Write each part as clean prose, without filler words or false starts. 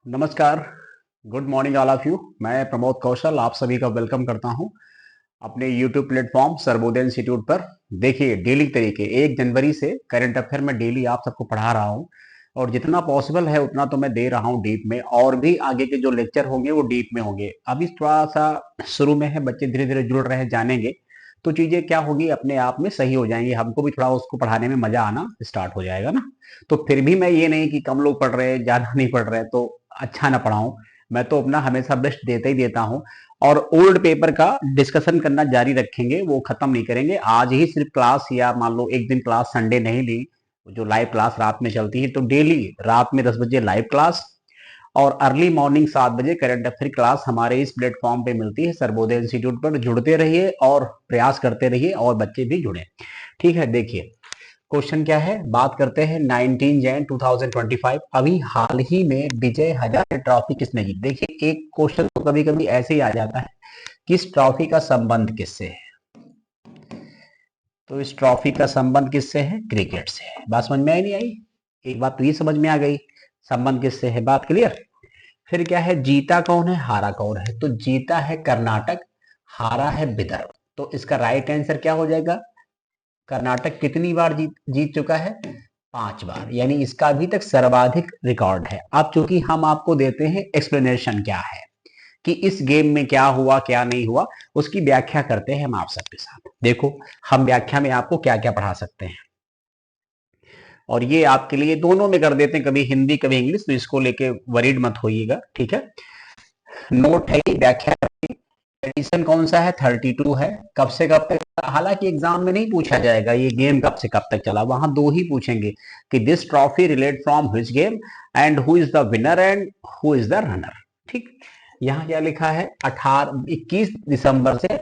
नमस्कार। Good morning all of you. मैं प्रमोद कौशल आप सभी का वेलकम करता हूं अपने यूट्यूब प्लेटफॉर्म सर्वोदय इंस्टीट्यूट पर। देखिए, डेली तरीके 1 जनवरी से करंट अफेयर में डेली आप सबको पढ़ा रहा हूं और जितना पॉसिबल है उतना तो मैं दे रहा हूं डीप में, और भी आगे के जो लेक्चर होंगे वो डीप में होंगे। अभी थोड़ा सा शुरू में है, बच्चे धीरे धीरे जुड़ रहे हैं, जानेंगे तो चीजें क्या होगी अपने आप में सही हो जाएंगी। हमको भी थोड़ा उसको पढ़ाने में मजा आना स्टार्ट हो जाएगा ना। तो फिर भी मैं ये नहीं कि कम लोग पढ़ रहे हैं, ज्यादा नहीं पढ़ रहे तो अच्छा ना पढ़ाऊं। मैं तो अपना हमेशा बेस्ट देता ही देता हूं। और ओल्ड पेपर का डिस्कशन करना जारी रखेंगे, वो खत्म नहीं करेंगे। आज ही सिर्फ क्लास, या मान लो एक दिन क्लास संडे नहीं ली, जो लाइव क्लास रात में चलती है, तो डेली रात में 10 बजे लाइव क्लास और अर्ली मॉर्निंग 7 बजे करंट अफेयर क्लास हमारे इस प्लेटफॉर्म पे मिलती है सर्वोदय इंस्टीट्यूट पर। जुड़ते रहिए और प्रयास करते रहिए और बच्चे भी जुड़े। ठीक है, देखिए क्वेश्चन क्या है, बात करते हैं 19 जैन 2025। अभी हाल ही में विजय हजारे ट्रॉफी किसने जीती। देखिए, एक क्वेश्चन तो कभी कभी ऐसे ही आ जाता है, किस ट्रॉफी का संबंध किससे है। तो इस ट्रॉफी का संबंध किससे है, क्रिकेट से है। बात समझ में आई नहीं आई? एक बात तो ये समझ में आ गई, संबंध किससे है, बात क्लियर। फिर क्या है, जीता कौन है, हारा कौन है। तो जीता है कर्नाटक, हारा है विदर्भ। तो इसका राइट आंसर क्या हो जाएगा, कर्नाटक कितनी बार जीत चुका है, 5 बार, यानी इसका अभी तक सर्वाधिक रिकॉर्ड है। अब चूंकि हम आपको देते हैं एक्सप्लेनेशन क्या है कि इस गेम में क्या हुआ क्या नहीं हुआ, उसकी व्याख्या करते हैं हम आप सबके साथ। देखो, हम व्याख्या में आपको क्या क्या पढ़ा सकते हैं, और ये आपके लिए दोनों में कर देते हैं, कभी हिंदी कभी इंग्लिश, तो इसको लेके वरीड मत होइएगा, ठीक है। नोट है व्याख्या। एडिशन कौन सा है, 32 है। कब से कब तक, हालांकि एग्जाम में नहीं पूछा जाएगा ये गेम कब से कब तक चला, वहां दो ही पूछेंगे कि this trophy relate from which game and who is the winner and who is the runner. ठीक, यहाँ क्या लिखा है, 21 दिसंबर से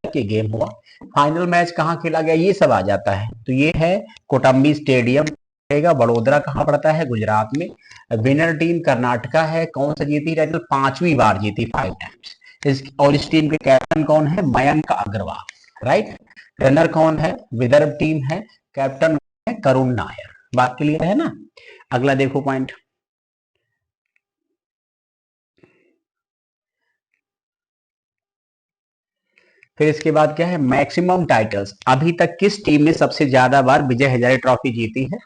के गेम हुआ। फाइनल मैच कहाँ खेला गया, ये सब आ जाता है। तो ये है कोटम्बी स्टेडियम रहेगा, बड़ोदरा कहाँ पड़ता है, गुजरात में। विनर टीम कर्नाटका है। कौन सा जीती टाइटल, 5वीं बार जीती, 5 टाइम्स। और इस टीम के कैप्टन कौन है, मयंक अग्रवाल, राइट। रनर कौन है, विदर्भ टीम है। कैप्टन है करुण नायर। बात क्लियर है ना। अगला देखो पॉइंट। फिर इसके बाद क्या है, मैक्सिमम टाइटल्स, अभी तक किस टीम ने सबसे ज्यादा बार विजय हजारे ट्रॉफी जीती है।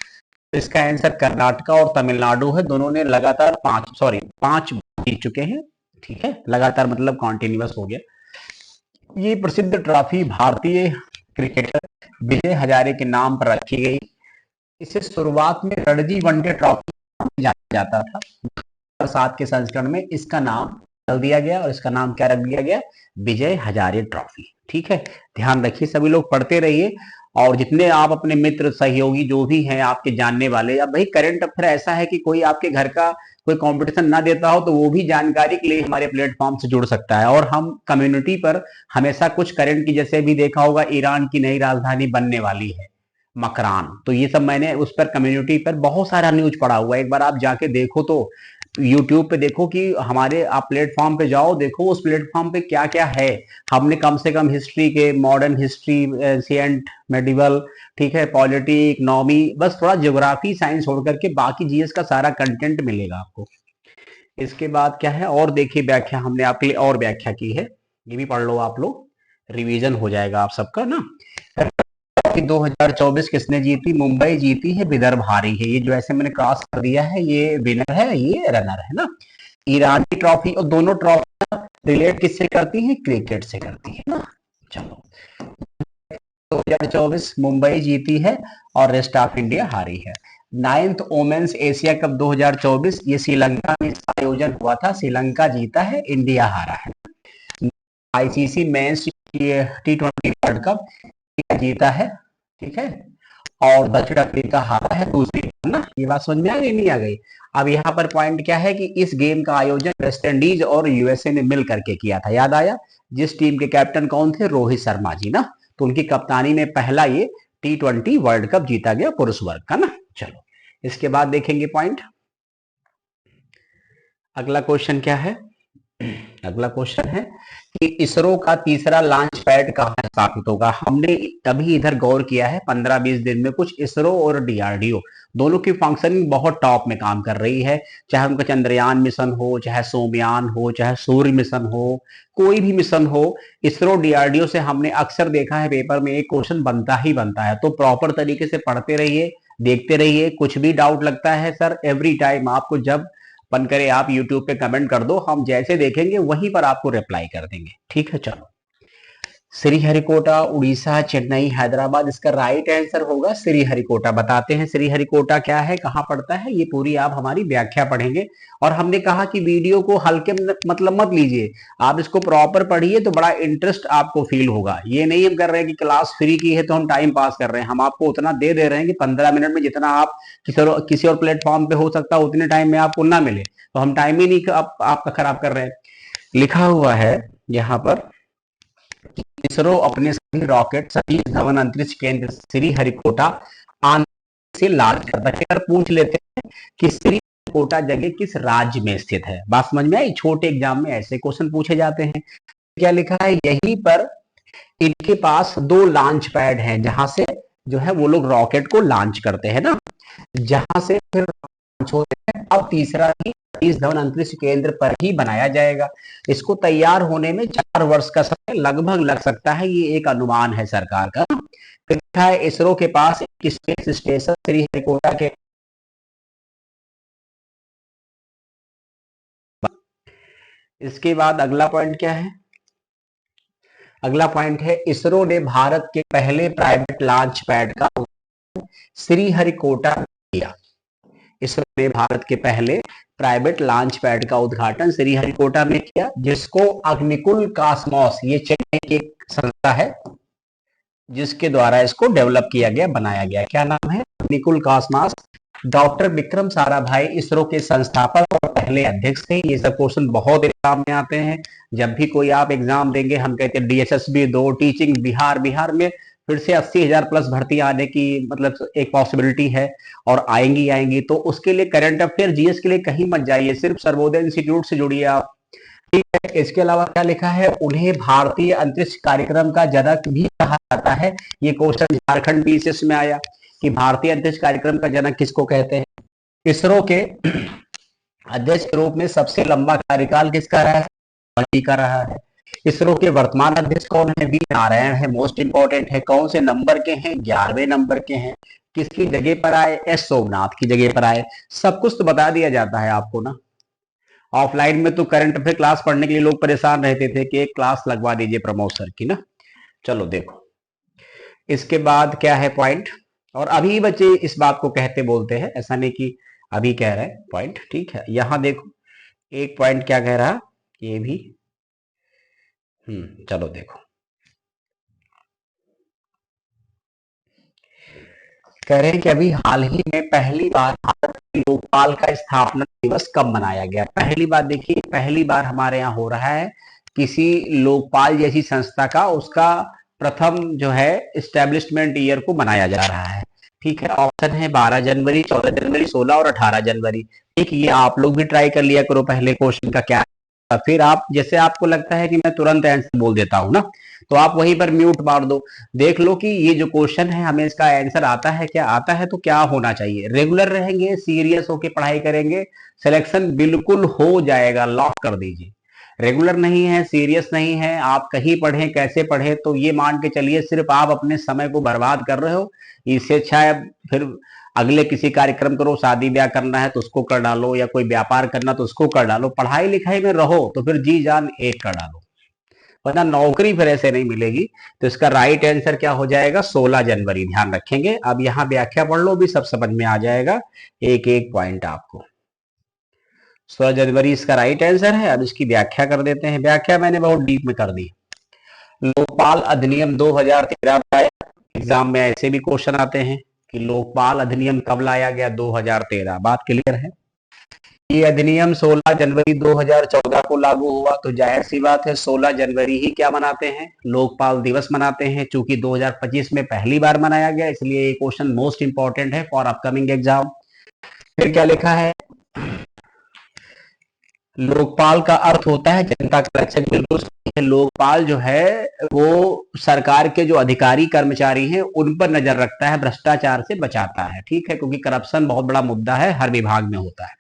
तो इसका आंसर कर्नाटका और तमिलनाडु है। दोनों ने लगातार 5 जीत चुके हैं। ठीक है, लगातार मतलब कॉन्टिन्यूअस हो गया। ये प्रसिद्ध ट्रॉफी भारतीय क्रिकेटर विजय हजारे के नाम पर रखी गई। इसे शुरुआत में रणजी वनडे ट्रॉफी जाना जाता था। 2007 के संस्करण में इसका नाम बदल दिया गया और इसका नाम क्या रख दिया गया, विजय हजारे ट्रॉफी। ठीक है, ध्यान रखिए, सभी लोग पढ़ते रहिए और जितने आप अपने मित्र सहयोगी जो भी हैं आपके जानने वाले। अब भाई करंट अफेयर ऐसा है कि कोई आपके घर का कोई कंपटीशन ना देता हो तो वो भी जानकारी के लिए हमारे प्लेटफॉर्म से जुड़ सकता है। और हम कम्युनिटी पर हमेशा कुछ करंट की, जैसे भी देखा होगा ईरान की नई राजधानी बनने वाली है मकरान, तो ये सब मैंने उस पर कम्युनिटी पर बहुत सारा न्यूज पड़ा हुआ है। एक बार आप जाके देखो, तो यूट्यूब पे देखो कि हमारे, आप प्लेटफॉर्म पे जाओ, देखो उस प्लेटफॉर्म पे क्या क्या है। हमने कम से कम हिस्ट्री के, मॉडर्न हिस्ट्री, एंशिएंट, मेडिवल, ठीक है, पॉलिटी, इकोनॉमी, बस थोड़ा ज्योग्राफी साइंस छोड़ करके बाकी जीएस का सारा कंटेंट मिलेगा आपको। इसके बाद क्या है, और देखिए व्याख्या हमने आपके लिए और व्याख्या की है, ये भी पढ़ लो आप लोग, रिवीजन हो जाएगा आप सबका ना। 2024 किसने जीती, मुंबई जीती है, विदर्भ हारी है। ये जो ऐसे मैंने क्रॉस कर दिया है, ये विनर है, ये रनर है ना। ईरानी ट्रॉफी, और दोनों ट्रॉफी रिलेट किससे करती है, क्रिकेट से करती है ना। चलो, 2024 मुंबई जीती है और रेस्ट ऑफ इंडिया हारी है। 9th वोमेन्स एशिया कप 2024 ये श्रीलंका में आयोजन हुआ था, श्रीलंका जीता है, इंडिया हारा है। ICC men's T20 world cup जीता है, ठीक है, और दक्षिण अफ्रीका हारा है दूसरी बार ना। ये बात समझ में आ गई नहीं आ गई। अब यहाँ पर पॉइंट क्या है कि इस गेम का आयोजन वेस्ट इंडीज और यूएसए ने मिल करके किया था, याद आया। जिस टीम के कैप्टन कौन थे, रोहित शर्मा जी ना, तो उनकी कप्तानी में पहला ये T20 वर्ल्ड कप जीता गया पुरुष वर्ग का ना। चलो, इसके बाद देखेंगे पॉइंट। अगला क्वेश्चन क्या है, अगला क्वेश्चन है कि इसरो का तीसरा लॉन्च पैड कहाँ स्थापित होगा। हमने अभी इधर गौर किया है 15-20 दिन में कुछ इसरो और डीआरडीओ दोनों की फंक्शनिंग बहुत टॉप में काम कर रही है। चाहे उनका चंद्रयान मिशन हो, चाहे सोमयान हो, चाहे सूर्य मिशन हो, कोई भी मिशन हो, इसरो डीआरडीओ से हमने अक्सर देखा है पेपर में एक क्वेश्चन बनता ही बनता है। तो प्रॉपर तरीके से पढ़ते रहिए, देखते रहिए। कुछ भी डाउट लगता है सर, एवरी टाइम आपको जब मन करे आप यूट्यूब पे कमेंट कर दो, हम जैसे देखेंगे वहीं पर आपको रिप्लाई कर देंगे। ठीक है, चलो। श्रीहरिकोटा उड़ीसा, चेन्नई, हैदराबाद, इसका राइट आंसर होगा श्रीहरिकोटा। बताते हैं श्रीहरिकोटा क्या है, कहां पड़ता है, ये पूरी आप हमारी व्याख्या पढ़ेंगे। और हमने कहा कि वीडियो को हल्के मतलब मत लीजिए, आप इसको प्रॉपर पढ़िए तो बड़ा इंटरेस्ट आपको फील होगा। ये नहीं हम कर रहे हैं कि क्लास फ्री की है तो हम टाइम पास कर रहे हैं, हम आपको उतना दे दे रहे हैं कि 15 मिनट में जितना आप किसी और प्लेटफॉर्म पे हो सकता है उतने टाइम में आपको ना मिले, तो हम टाइम ही नहीं आपका खराब कर रहे हैं। लिखा हुआ है यहाँ पर, इसरो अपने सभी रॉकेट सतीश धवन अंतरिक्ष केंद्र श्रीहरिकोटा आंध्र से लॉन्च करता है। अगर पूछ लेते हैं कि श्रीहरिकोटा जगह किस राज्य में स्थित है, बात समझ में आई। छोटे एग्जाम में ऐसे क्वेश्चन पूछे जाते हैं। क्या लिखा है, यहीं पर इनके पास 2 लॉन्च पैड हैं जहां से जो है वो लोग रॉकेट को लॉन्च करते हैं ना, जहां से फिर लॉन्च होते हैं। अब तीसरा भी सतीश धवन अंतरिक्ष केंद्र पर ही बनाया जाएगा। इसको तैयार होने में 4 वर्ष का समय लगभग लग सकता है, ये एक अनुमान है सरकार का। फिर है इसरो के पास एक स्पेस स्टेशन श्रीहरिकोटा के। इसके बाद अगला पॉइंट क्या है, अगला पॉइंट है इसरो ने भारत के पहले प्राइवेट लॉन्च पैड का श्रीहरिकोटा किया। इसरो ने भारत के पहले प्राइवेट लॉन्च पैड का उद्घाटन श्रीहरिकोटा में किया, जिसको अग्निकुल कॉस्मोस, ये चेन्नई की एक संस्था है जिसके द्वारा इसको डेवलप किया गया, बनाया गया। क्या नाम है, अग्निकुल कॉस्मोस। डॉक्टर विक्रम साराभाई इसरो के संस्थापक और पहले अध्यक्ष थे। ये सब क्वेश्चन बहुत एग्जाम में आते हैं। जब भी कोई आप एग्जाम देंगे, हम कहते हैं डीएसएसबी 2 टीचिंग बिहार में फिर से 80,000 प्लस भर्ती आने की मतलब एक पॉसिबिलिटी है, और आएंगी। तो उसके लिए करंट अफेयर जीएस के लिए कहीं मत जाइए, सिर्फ सर्वोदय इंस्टीट्यूट से जुड़िए आप। ठीक है, इसके अलावा क्या लिखा है, उन्हें भारतीय अंतरिक्ष कार्यक्रम का जनक भी कहा जाता है। ये क्वेश्चन झारखंड पीसीएस में आया कि भारतीय अंतरिक्ष कार्यक्रम का जनक किसको कहते हैं। इसरो के अध्यक्ष के रूप में सबसे लंबा कार्यकाल किसका रहा है, का रहा है। इसरो के वर्तमान अध्यक्ष कौन है, वी नारायण है। मोस्ट इंपॉर्टेंट है, कौन से नंबर के हैं, 11वें नंबर के हैं। किसकी जगह पर आए, एस सोमनाथ की जगह पर आए। सब कुछ तो बता दिया जाता है आपको ना। ऑफलाइन में तो करंट अफेयर क्लास पढ़ने के लिए लोग परेशान रहते थे कि एक क्लास लगवा दीजिए प्रमोद सर की ना। चलो देखो, इसके बाद क्या है पॉइंट। और अभी बच्चे इस बात को कहते बोलते हैं, ऐसा नहीं कि अभी कह रहे हैं पॉइंट। ठीक है, यहां देखो एक पॉइंट क्या कह रहा, ये भी चलो देखो, कह रहे हैं कि अभी हाल ही में पहली बार भारत में लोकपाल का स्थापना दिवस कब मनाया गया। पहली बार देखिए, पहली बार हमारे यहाँ हो रहा है किसी लोकपाल जैसी संस्था का, उसका प्रथम जो है इस्टेब्लिशमेंट ईयर को मनाया जा रहा है। ठीक है, ऑप्शन है 12 जनवरी, 14 जनवरी, 16 और 18 जनवरी। ठीक, ये आप लोग भी ट्राई कर लिया करो पहले क्वेश्चन का क्या। फिर आप जैसे आपको लगता है कि मैं तुरंत आंसर बोल देता हूं ना, तो आप वहीं पर म्यूट मार दो। देख लो कि ये जो क्वेश्चन है हमें इसका आंसर आता है क्या, आता है तो क्या होना चाहिए। रेगुलर रहेंगे, सीरियस होके पढ़ाई करेंगे, सिलेक्शन बिल्कुल हो जाएगा, लॉक कर दीजिए। रेगुलर नहीं है, सीरियस नहीं है, आप कहीं पढ़ें कैसे पढ़े, तो ये मान के चलिए सिर्फ आप अपने समय को बर्बाद कर रहे हो। इससे अच्छा है फिर अगले किसी कार्यक्रम करो, शादी ब्याह करना है तो उसको कर डालो, या कोई व्यापार करना तो उसको कर डालो। पढ़ाई लिखाई में रहो तो फिर जी जान एक कर डालो, वरना नौकरी फिर ऐसे नहीं मिलेगी। तो इसका राइट आंसर क्या हो जाएगा, 16 जनवरी। ध्यान रखेंगे, अब यहाँ व्याख्या पढ़ लो, भी सब समझ में आ जाएगा, एक एक पॉइंट आपको। 16 जनवरी इसका राइट आंसर है। अब इसकी व्याख्या कर देते हैं। व्याख्या मैंने बहुत डीप में कर दी। लोकपाल अधिनियम 2013 में आया। एग्जाम में ऐसे भी क्वेश्चन आते हैं कि लोकपाल अधिनियम कब लाया गया, 2013। बात क्लियर है। ये अधिनियम 16 जनवरी 2014 को लागू हुआ, तो जाहिर सी बात है 16 जनवरी ही क्या मनाते हैं, लोकपाल दिवस मनाते हैं। चूंकि 2025 में पहली बार मनाया गया, इसलिए ये क्वेश्चन मोस्ट इंपॉर्टेंट है फॉर अपकमिंग एग्जाम। फिर क्या लिखा है, लोकपाल का अर्थ होता है जनता का रक्षक। बिल्कुल सही है। लोकपाल जो है वो सरकार के जो अधिकारी कर्मचारी हैं उन पर नजर रखता है, भ्रष्टाचार से बचाता है, ठीक है, क्योंकि करप्शन बहुत बड़ा मुद्दा है, हर विभाग में होता है।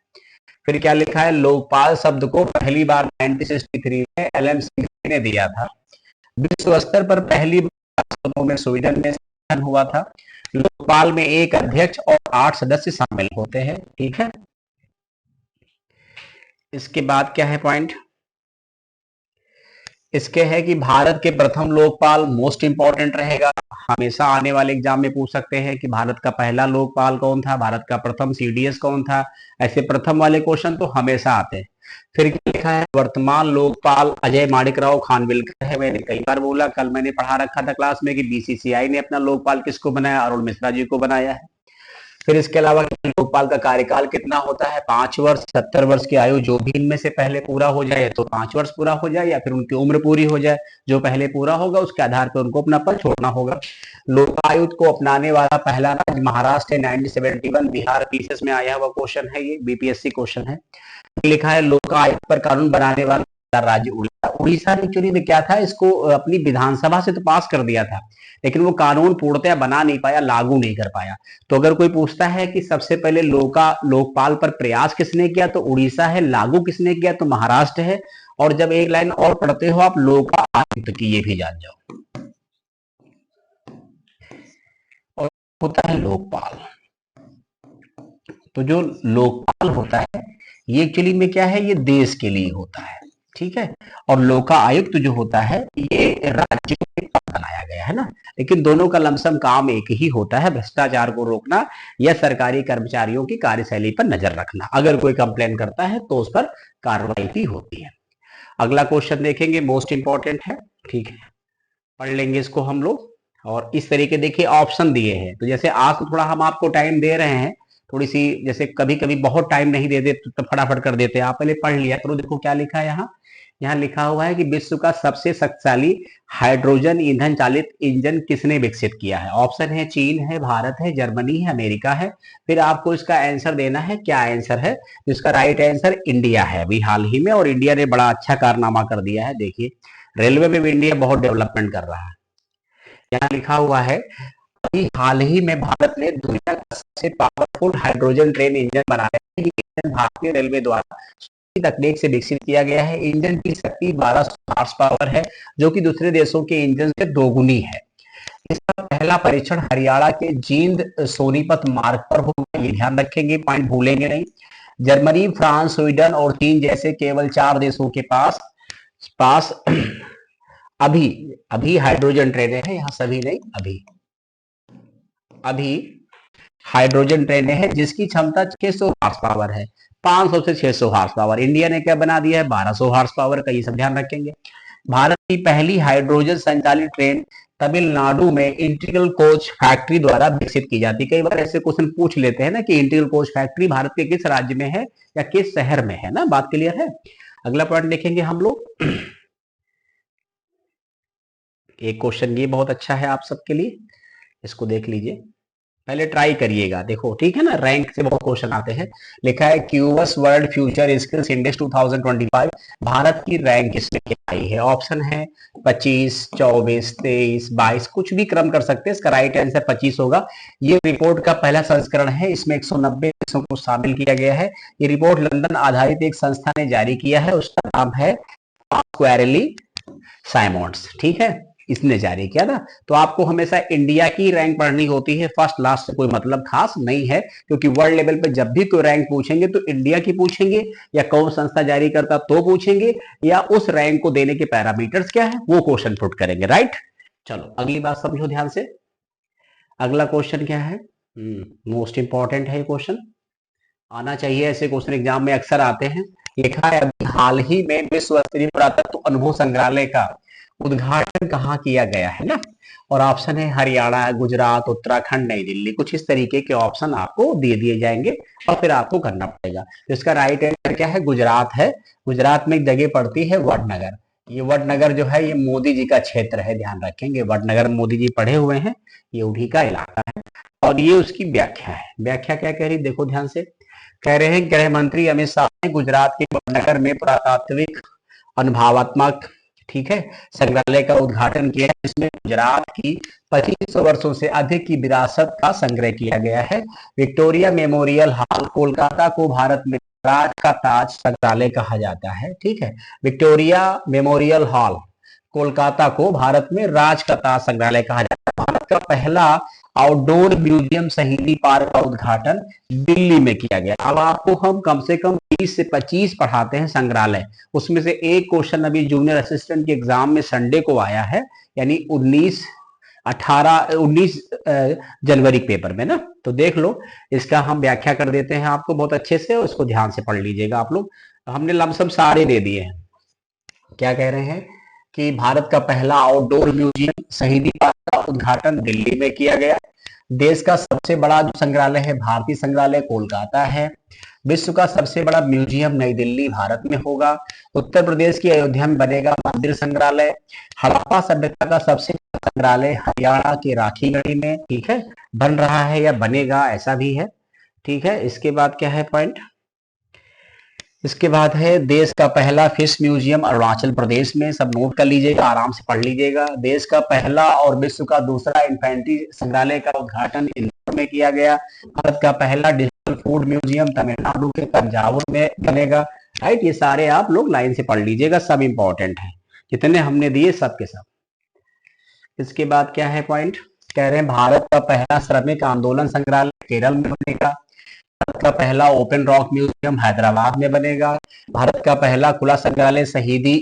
फिर क्या लिखा है, लोकपाल शब्द को पहली बार 1963 में एलएम सिंह ने दिया था। विश्व स्तर पर पहली बार में स्वीडन में संगठन हुआ था। लोकपाल में एक अध्यक्ष और 8 सदस्य शामिल होते हैं, ठीक है। इसके बाद क्या है पॉइंट, इसके है कि भारत के प्रथम लोकपाल मोस्ट इंपॉर्टेंट रहेगा, हमेशा आने वाले एग्जाम में पूछ सकते हैं कि भारत का पहला लोकपाल कौन था, भारत का प्रथम सीडीएस कौन था, ऐसे प्रथम वाले क्वेश्चन तो हमेशा आते हैं। फिर क्या लिखा है, वर्तमान लोकपाल अजय माणिकराव खानविलकर है। मैंने कई बार बोला, कल मैंने पढ़ा रखा था क्लास में कि बीसीसीआई ने अपना लोकपाल किसको बनाया, अरुण मिश्रा जी को बनाया है। फिर इसके अलावा लोकपाल का कार्यकाल कितना होता है, 5 वर्ष। 70 वर्ष की आयु जो भी इनमें से पहले पूरा हो जाए तो 5 वर्ष पूरा हो जाए, या फिर उनकी उम्र पूरी हो जाए, जो पहले पूरा होगा उसके आधार पर उनको अपना पद छोड़ना होगा। लोकायुक्त को अपनाने वाला पहला राज्य महाराष्ट्र है, 1971 बिहार पीसीएस में आया हुआ क्वेश्चन है, ये बीपीएससी क्वेश्चन है। लिखा है लोकायुक्त पर कानून बनाने वाला राज्य उड़ीसा। उड़ीसा एक्चुअली में क्या था, इसको अपनी विधानसभा से तो पास कर दिया था, लेकिन वो कानून पूर्णतया बना नहीं पाया, लागू नहीं कर पाया। तो अगर कोई पूछता है कि सबसे पहले लोकपाल पर प्रयास किसने किया, तो उड़ीसा है। लागू किसने किया, तो महाराष्ट्र है। और जब एक लाइन और पढ़ते हो आप लोका आयुक्त की, ये भी जान जाओ। और होता है लोकपाल, तो जो लोकपाल होता है ये एक्चुअली में क्या है, ये देश के लिए होता है, ठीक है। और लोका आयुक्त जो होता है ये राज्य में बनाया गया है ना, लेकिन दोनों का लमसम काम एक ही होता है, भ्रष्टाचार को रोकना या सरकारी कर्मचारियों की कार्यशैली पर नजर रखना। अगर कोई कंप्लेन करता है तो उस पर कार्रवाई भी होती है। अगला क्वेश्चन देखेंगे, मोस्ट इंपॉर्टेंट है, ठीक है, पढ़ लेंगे इसको हम लोग। और इस तरीके देखिए ऑप्शन दिए हैं, तो जैसे आज तो थोड़ा हम आपको टाइम दे रहे हैं, थोड़ी सी जैसे कभी कभी बहुत टाइम नहीं दे देते तो फटाफट कर देते हैं, आप पहले पढ़ लिया करो। देखो क्या लिखा है यहाँ, यहाँ लिखा हुआ है कि विश्व का सबसे शक्तिशाली हाइड्रोजन ईंधन चालित इंजन किसने विकसित किया है। ऑप्शन है चीन है, भारत है, जर्मनी है, अमेरिका है। फिर आपको इसका आंसर देना है, क्या आंसर है। इसका राइट आंसर इंडिया है, अभी हाल ही में, और इंडिया ने बड़ा अच्छा कारनामा कर दिया है। देखिए रेलवे में भी इंडिया बहुत डेवलपमेंट कर रहा है। यहाँ लिखा हुआ है कि हाल ही में भारत ने दुनिया का सबसे पावरफुल हाइड्रोजन ट्रेन इंजन बनाया है। ये इंजन भारतीय रेलवे द्वारा तकनीक से विकसित किया गया है। इंजन की शक्ति 1200 हॉर्स पावर है, जो कि दूसरे देशों के इंजन से दोगुनी है। इसका पहला परीक्षण हरियाणा के जींद सोनीपत मार्ग पर होगा, ये ध्यान रखेंगे, पॉइंट भूलेंगे नहीं। जर्मनी, फ्रांस, स्वीडन और चीन जैसे केवल 4 देशों के पास पास अभी अभी हाइड्रोजन ट्रेनें हैं, यहाँ सभी नहीं, अभी हाइड्रोजन ट्रेनें हैं जिसकी क्षमता 600 हॉर्स पावर है। 500 से 600 हॉर्स पावर। इंडिया ने क्या बना दिया है, 1200 हॉर्स पावर का, ये सब ध्यान रखेंगे। भारत की पहली हाइड्रोजन संचालित ट्रेन तमिलनाडु में इंटीग्रल कोच फैक्ट्री द्वारा विकसित की जाती है। कई बार ऐसे क्वेश्चन पूछ लेते हैं ना कि इंटीग्रल कोच फैक्ट्री भारत के किस राज्य में है या किस शहर में है ना, बात क्लियर है। अगला पॉइंट देखेंगे हम लोग। एक क्वेश्चन ये बहुत अच्छा है आप सबके लिए, इसको देख लीजिए, पहले ट्राई करिएगा, देखो ठीक है ना, रैंक से बहुत क्वेश्चन आते हैं। लिखा है QS world future skills index 2025 Bharat की रैंक किसमें क्या आई है। ऑप्शन है 25, 24, 23, 22, कुछ भी क्रम कर सकते हैं। इसका राइट आंसर 25 होगा। ये रिपोर्ट का पहला संस्करण है, इसमें 190 देशों को शामिल किया गया है। ये रिपोर्ट लंदन आधारित एक संस्था ने जारी किया है, उसका नाम है क्वेरेली साइमंड्स, ठीक है, इसने जारी किया ना। तो आपको हमेशा इंडिया की रैंक पढ़नी होती है, फर्स्ट लास्ट से कोई मतलब खास नहीं है, क्योंकि वर्ल्ड लेवल पे जब भी कोई रैंक पूछेंगे तो इंडिया की पूछेंगे, या कौन संस्था जारी करता तो पूछेंगे, या उस रैंक को देने के पैरामीटर्स क्या है वो क्वेश्चन पुट करेंगे, राइट। चलो अगली बात समझो ध्यान से। अगला क्वेश्चन क्या है, मोस्ट इंपॉर्टेंट है ये क्वेश्चन, आना चाहिए, ऐसे क्वेश्चन एग्जाम में अक्सर आते हैं। लिखा है अभी हाल ही में विश्व स्तरीय पुरातत्व अनुभव संग्रहालय का उद्घाटन कहाँ किया गया है ना। और ऑप्शन है हरियाणा, गुजरात, उत्तराखंड, नई दिल्ली, कुछ इस तरीके के ऑप्शन आपको दे दिए जाएंगे और फिर आपको करना पड़ेगा। तो इसका राइट आंसर क्या है, गुजरात है। गुजरात में एक जगह पड़ती है वडनगर। ये वडनगर जो है ये मोदी जी का क्षेत्र है, ध्यान रखेंगे, वडनगर मोदी जी पढ़े हुए हैं, ये उन्हीं का इलाका है। और ये उसकी व्याख्या है, व्याख्या क्या कह रही देखो ध्यान से। कह रहे हैं गृह मंत्री अमित शाह ने गुजरात के वडनगर में पुरातात्विक अनुभवात्मक, ठीक है, संग्रहालय का उद्घाटन किया, जिसमें गुजरात की 2500 वर्षों से अधिक की विरासत का संग्रह किया गया है। विक्टोरिया मेमोरियल हॉल कोलकाता को भारत में राज का ताज संग्रहालय कहा जाता है, ठीक है। विक्टोरिया मेमोरियल हॉल कोलकाता को भारत में राज का ताज संग्रहालय कहा जाता है। भारत का पहला आउटडोर म्यूजियम शहीदी पार्क का उद्घाटन दिल्ली में किया गया। अब आपको हम कम से कम 20 से 25 पढ़ाते हैं संग्रहालय, उसमें से एक क्वेश्चन अभी जूनियर असिस्टेंट के एग्जाम में संडे को आया है, यानी 19 जनवरी पेपर में ना, तो देख लो, इसका हम व्याख्या कर देते हैं आपको बहुत अच्छे से, और इसको ध्यान से पढ़ लीजिएगा आप लोग। हमने लमसम सारे दे दिए हैं। क्या कह रहे हैं कि भारत का पहला आउटडोर म्यूजियम शहीदी पार्क का उद्घाटन दिल्ली में किया गया। देश का सबसे बड़ा जो संग्रहालय है भारतीय संग्रहालय कोलकाता है। विश्व का सबसे बड़ा म्यूजियम नई दिल्ली भारत में होगा। उत्तर प्रदेश की अयोध्या में बनेगा मंदिर संग्रहालय। हड़प्पा सभ्यता का सबसे बड़ा संग्रहालय हरियाणा के राखीगढ़ी में, ठीक है, बन रहा है या बनेगा, ऐसा भी है, ठीक है। इसके बाद क्या है पॉइंट, इसके बाद है देश का पहला फिश म्यूजियम अरुणाचल प्रदेश में, सब नोट कर लीजिएगा, आराम से पढ़ लीजिएगा। देश का पहला और विश्व का दूसरा इन्फेंट्री संग्रहालय का उद्घाटन इंदौर में किया गया। भारत का पहला डिजिटल फूड म्यूजियम तमिलनाडु के तंजावुर में बनेगा। राइट, ये सारे आप लोग लाइन से पढ़ लीजिएगा, सब इंपॉर्टेंट है, जितने हमने दिए सब के सब। इसके बाद क्या है पॉइंट, कह रहे हैं भारत का पहला श्रमिक आंदोलन संग्रहालय केरल में बनेगा। भारत का पहला ओपन रॉक म्यूजियम हैदराबाद में बनेगा। भारत का पहला खुला संग्रहालय शहीदी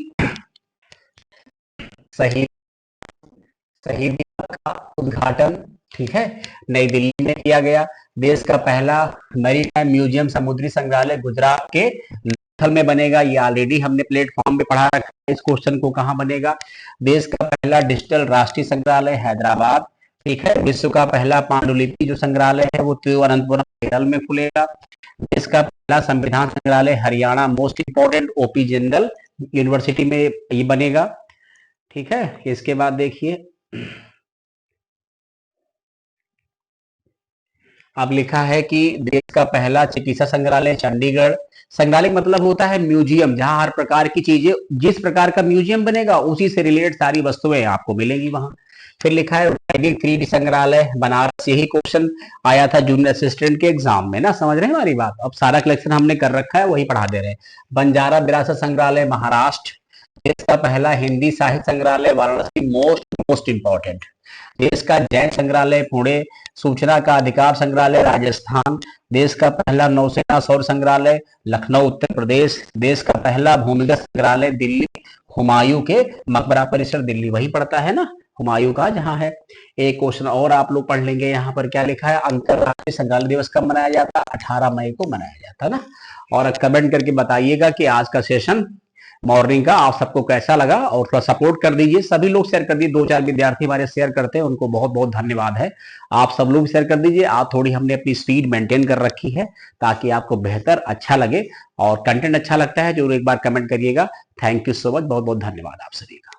का उद्घाटन, ठीक है, नई दिल्ली में किया गया। देश का पहला मैरीटाइम म्यूजियम समुद्री संग्रहालय गुजरात के लोथल में बनेगा। ये ऑलरेडी हमने प्लेटफॉर्म पे पढ़ा रखा है, इस क्वेश्चन को कहाँ बनेगा। देश का पहला डिजिटल राष्ट्रीय संग्रहालय हैदराबाद, ठीक है। विश्व का पहला पांडुलिपि जो संग्रहालय है वो तिरुवनंतपुरम केरल में खुलेगा। देश का पहला संविधान संग्रहालय Haryana most important OP Jindal university में ये बनेगा, ठीक है। इसके बाद देखिए, अब लिखा है कि देश का पहला चिकित्सा संग्रहालय चंडीगढ़। संग्रहालय मतलब होता है म्यूजियम, जहां हर प्रकार की चीजें, जिस प्रकार का म्यूजियम बनेगा उसी से रिलेटेड सारी वस्तुएं आपको मिलेंगी वहां। फिर लिखा है वैदिक 3D संग्रहालय बनारस, यही क्वेश्चन आया था जूनियर असिस्टेंट के एग्जाम में ना, समझ रहे हैं हमारी बात। अब सारा कलेक्शन हमने कर रखा है, वही पढ़ा दे रहे हैं। बंजारा विरासत संग्रहालय महाराष्ट्र। देश का पहला हिंदी साहित्य संग्रहालय वाराणसी, मोस्ट इंपॉर्टेंट। देश का जैन संग्रहालय पुणे। सूचना का अधिकार संग्रहालय राजस्थान। देश का पहला नौसेना सौर संग्रहालय लखनऊ उत्तर प्रदेश। देश का पहला भूमिगत संग्रहालय दिल्ली, हुमायूं के मकबरा परिसर दिल्ली, वही पड़ता है ना हुमायूं का जहां है। एक क्वेश्चन और आप लोग पढ़ लेंगे, यहाँ पर क्या लिखा है, अंतरराष्ट्रीय संग्रहालय दिवस कब मनाया जाता, 18 मई को मनाया जाता ना। और कमेंट करके बताइएगा कि आज का सेशन मॉर्निंग का आप सबको कैसा लगा, और थोड़ा सपोर्ट कर दीजिए, सभी लोग शेयर कर दीजिए। 2-4 विद्यार्थी हमारे शेयर करते हैं, उनको बहुत बहुत धन्यवाद है। आप सब लोग शेयर कर दीजिए। आप थोड़ी, हमने अपनी स्पीड मेंटेन कर रखी है ताकि आपको बेहतर अच्छा लगे, और कंटेंट अच्छा लगता है जो एक बार कमेंट करिएगा। थैंक यू सो मच, बहुत बहुत धन्यवाद आप सभी का।